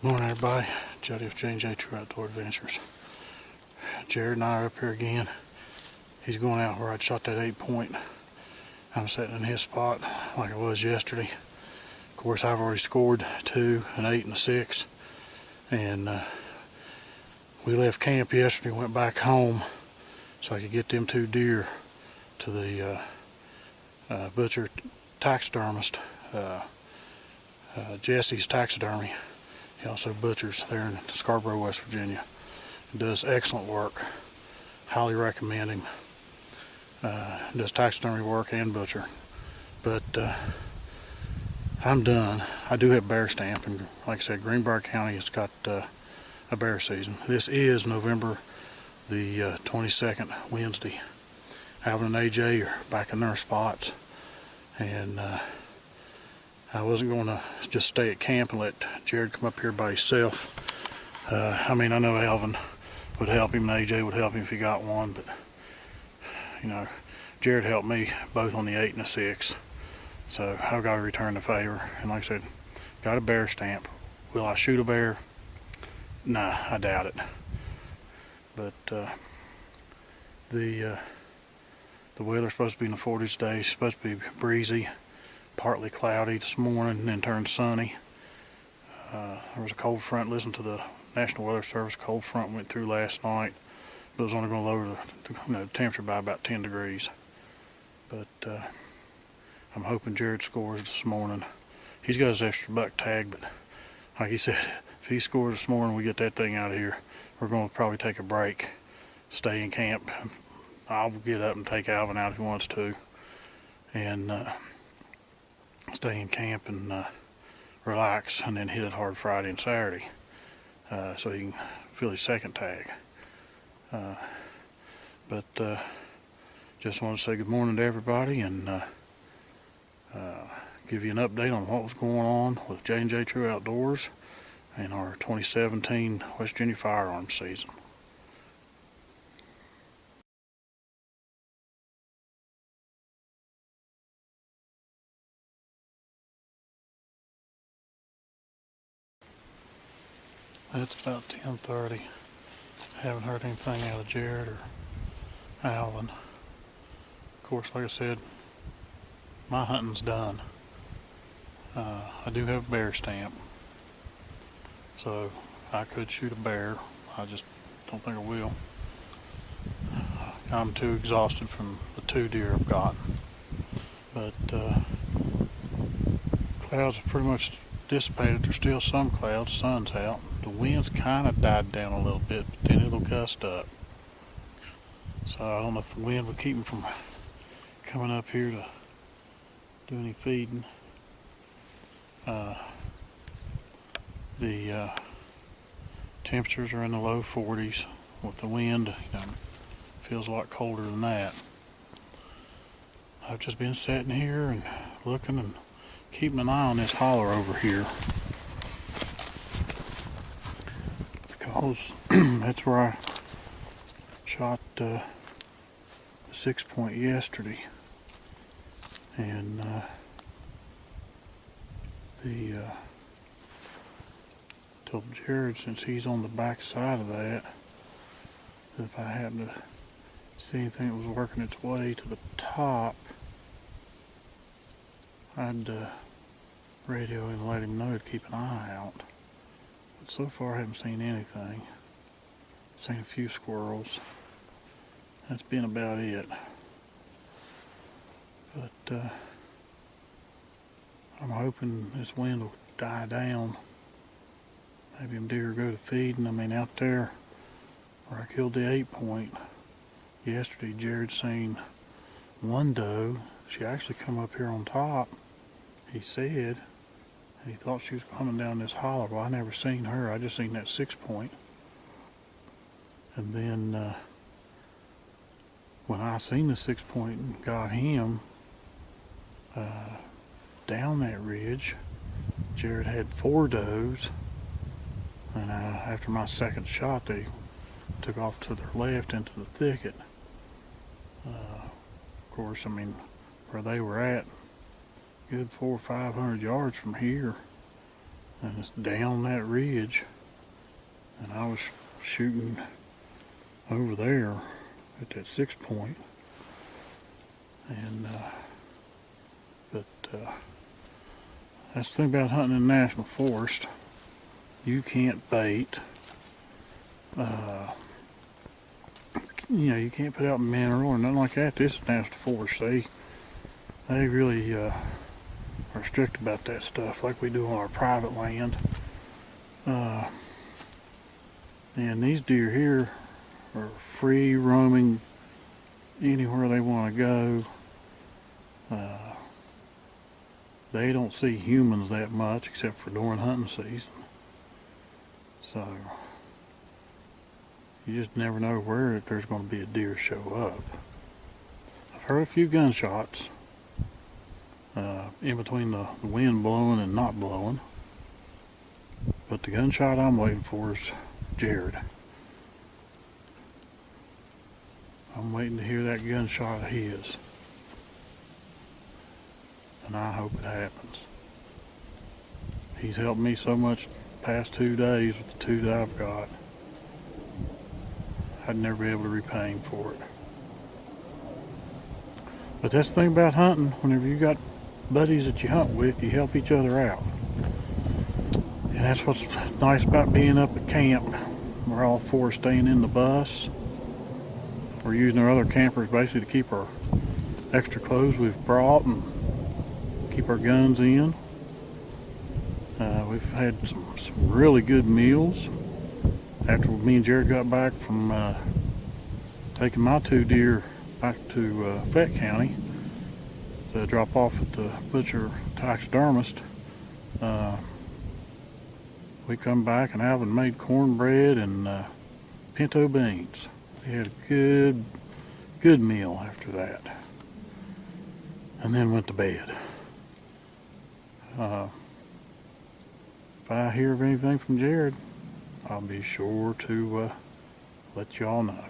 Morning everybody, WV True Outdoor Adventures. Jerod and I are up here again. He's going out where I shot that 8-point. I'm sitting in his spot like I was yesterday. Of course, I've already scored 2, an 8, and a 6. And we left camp yesterday, went back home so I could get them 2 deer to the butcher taxidermist, Jesse's Taxidermy. He also butchers there in Scarborough, West Virginia. He does excellent work. Highly recommend him. Does taxidermy work and butcher. But I'm done. I do have bear stamp, and like I said, Greenbrier County has got a bear season. This is November the 22nd, Wednesday. Alvin and AJ are back in their spots, and I wasn't going to just stay at camp and let Jerod come up here by himself. I mean, I know Alvin would help him and AJ would help him if he got one, but you know, Jerod helped me both on the 8 and the 6. So I've got to return the favor. And like I said, got a bear stamp. Will I shoot a bear? Nah, I doubt it. But the weather's supposed to be in the 40s today. It's supposed to be breezy, partly cloudy this morning, and then turn sunny. There was a cold front. Listen to the National Weather Service. Cold front went through last night, but it was only going to lower the temperature by about 10 degrees. But I'm hoping Jerod scores this morning. He's got his extra buck tag, but like he said, if he scores this morning, we get that thing out of here. We're going to probably take a break, stay in camp. I'll get up and take Alvin out if he wants to, and stay in camp and relax, and then hit it hard Friday and Saturday, so he can fill his second tag. But just want to say good morning to everybody, and give you an update on what was going on with J&J True Outdoors and our 2017 West Virginia firearm season. It's about 10:30. Haven't heard anything out of Jerod or Alvin. Of course, like I said, my hunting's done. I do have a bear stamp, so I could shoot a bear. I just don't think I will. I'm too exhausted from the 2 deer I've gotten. But clouds have pretty much dissipated. There's still some clouds. Sun's out. The wind's kind of died down a little bit, but then it'll gust up. So I don't know if the wind will keep them from coming up here to do any feeding. The temperatures are in the low 40s. With the wind, feels a lot colder than that. I've just been sitting here and looking and keeping an eye on this holler over here, because that's where I shot the 6-point yesterday, and told Jerod, since he's on the back side of that, if I happen to see anything that was working its way to the top, I'd radio and let him know to keep an eye out. But so far I haven't seen anything. Seen a few squirrels. That's been about it. But I'm hoping this wind will die down. Maybe them deer go to feeding. I mean, out there where I killed the 8-point yesterday, Jerod seen one doe. She actually come up here on top, he said, and he thought she was coming down this holler. Well, I never seen her. I just seen that 6-point. And then when I seen the 6-point and got him down that ridge, Jerod had 4 does, and after my second shot, they took off to their left into the thicket. Of course, I mean, where they were at, good 400 or 500 yards from here, and it's down that ridge, and I was shooting over there at that 6-point, and that's the thing about hunting in national forest. You can't bait. You can't put out mineral or nothing like that. This is national forest. They really are strict about that stuff, like we do on our private land. And these deer here are free roaming anywhere they want to go. They don't see humans that much except for during hunting season. So you just never know where there's going to be a deer show up. I've heard a few gunshots in between the wind blowing and not blowing. But the gunshot I'm waiting for is Jerod. I'm waiting to hear that gunshot of his. And I hope it happens. He's helped me so much the past 2 days with the 2 that I've got. I'd never be able to repay him for it. But that's the thing about hunting. Whenever you got buddies that you hunt with, you help each other out. And that's what's nice about being up at camp. We're all four staying in the bus. We're using our other campers basically to keep our extra clothes we've brought and keep our guns in. We've had some really good meals. After me and Jerod got back from taking my 2 deer back to Fett County to drop off at the butcher taxidermist, we come back and Alvin made cornbread and pinto beans. We had a good meal after that, and then went to bed. If I hear of anything from Jerod, I'll be sure to let y'all know.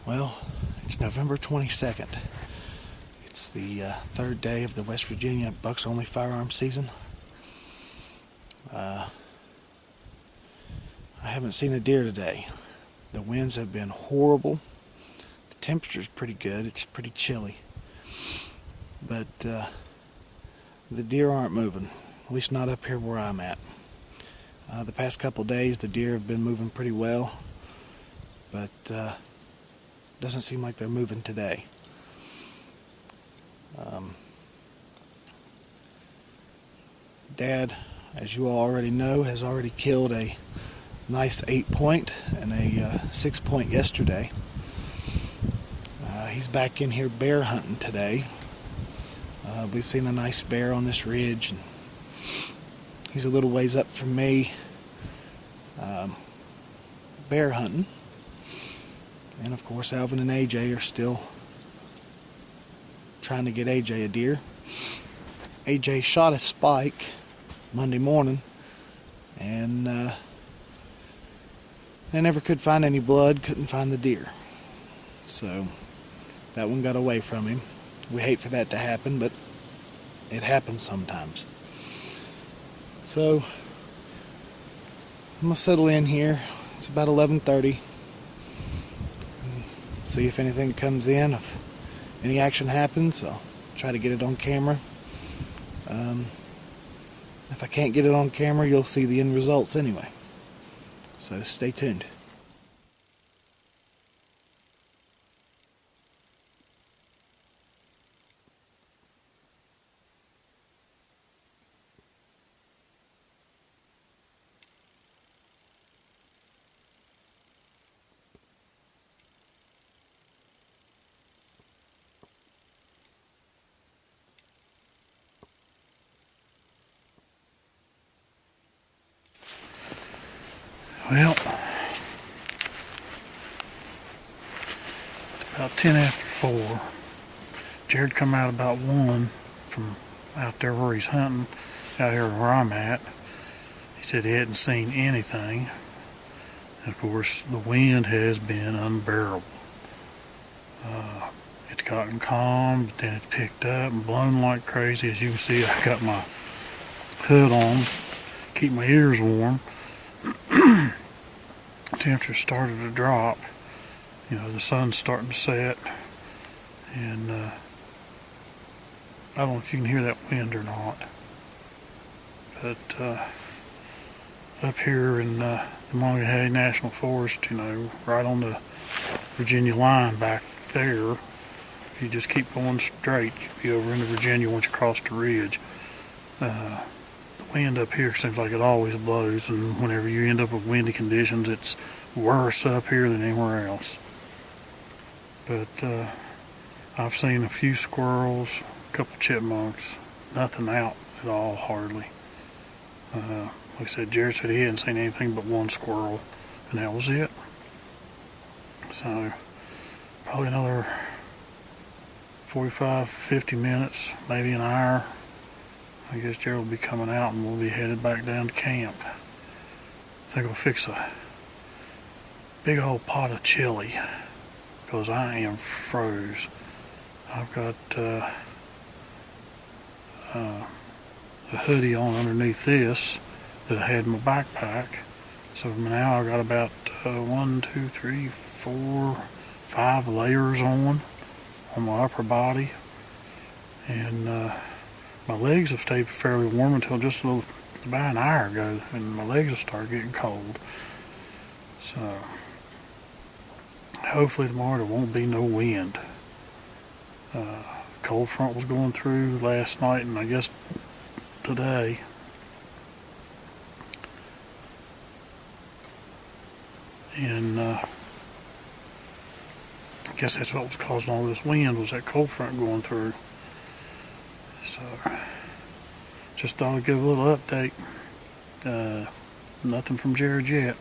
Well, it's November 22nd. It's the 3rd day of the West Virginia Bucks Only Firearm season. I haven't seen a deer today. The winds have been horrible. The temperature's pretty good. It's pretty chilly. But the deer aren't moving, at least not up here where I'm at. The past couple days the deer have been moving pretty well, but doesn't seem like they're moving today. Dad, as you all already know, has already killed a nice 8-point and a 6-point yesterday. He's back in here bear hunting today. We've seen a nice bear on this ridge, and he's a little ways up from me bear hunting. And of course Alvin and AJ are still trying to get AJ a deer. AJ shot a spike Monday morning, and they never could find any blood, couldn't find the deer. So that one got away from him. We hate for that to happen, but it happens sometimes. So I'm gonna settle in here. It's about 11:30. See if anything comes in. If any action happens, I'll try to get it on camera. If I can't get it on camera, you'll see the end results anyway. So stay tuned. Well, about 10 after 4. Jerod come out about 1 from out there where he's hunting, out here where I'm at. He said he hadn't seen anything. And of course, the wind has been unbearable. It's gotten calm, but then it's picked up and blown like crazy. As you can see, I got my hood on, keep my ears warm. Temperature started to drop. You know, the sun's starting to set, and I don't know if you can hear that wind or not, but up here in the Monongahela National Forest, you know, right on the Virginia line back there, if you just keep going straight, you'll be over into Virginia once you cross the ridge. The wind up here seems like it always blows, and whenever you end up with windy conditions, it's worse up here than anywhere else. But I've seen a few squirrels, a couple chipmunks, nothing out at all, hardly. Like I said, Jerod said he hadn't seen anything but one squirrel, and that was it. So, probably another 45, 50 minutes, maybe an hour. I guess Jerod will be coming out and we'll be headed back down to camp. I think I'll fix a big old pot of chili, because I am froze. I've got a hoodie on underneath this that I had in my backpack. So now I've got about 1, 2, 3, 4, 5 layers on my upper body. And my legs have stayed fairly warm until just about an hour ago, and my legs have started getting cold. So hopefully tomorrow there won't be no wind. Cold front was going through last night, and I guess today. And I guess that's what was causing all this wind, was that cold front going through. So just thought I'd give a little update. Nothing from Jerod yet.